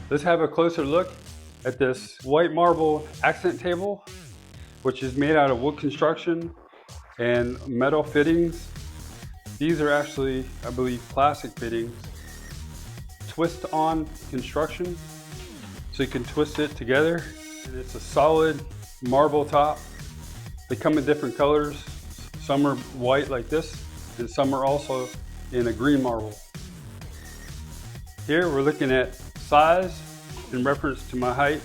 Let's have a closer look at this white marble accent table, which is made out of wood construction and metal fittings. These are actually, I believe, plastic fittings. Twist on construction, so you can twist it together. And it's a solid marble top. They come in different colors. Some are white like this, and some are also in a green marble. Here we're looking at size in reference to my height.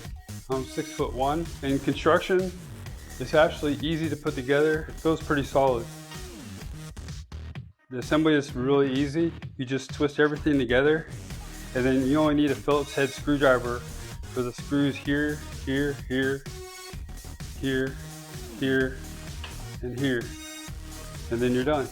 I'm 6'1". In construction, it's actually easy to put together. It feels pretty solid. The assembly is really easy. You just twist everything together, and then you only need a Phillips head screwdriver for the screws here, here, here, here, here, and here. And then you're done.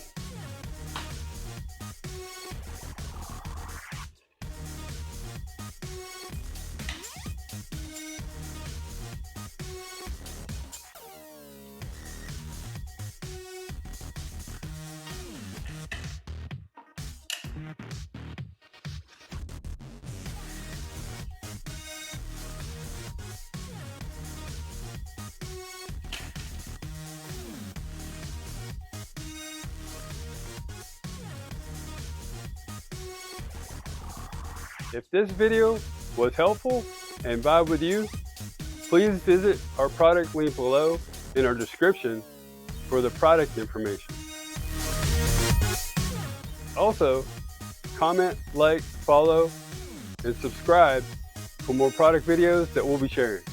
If this video was helpful and vibe with you, please visit our product link below in our description for the product information. Also, comment, like, follow, and subscribe for more product videos that we'll be sharing.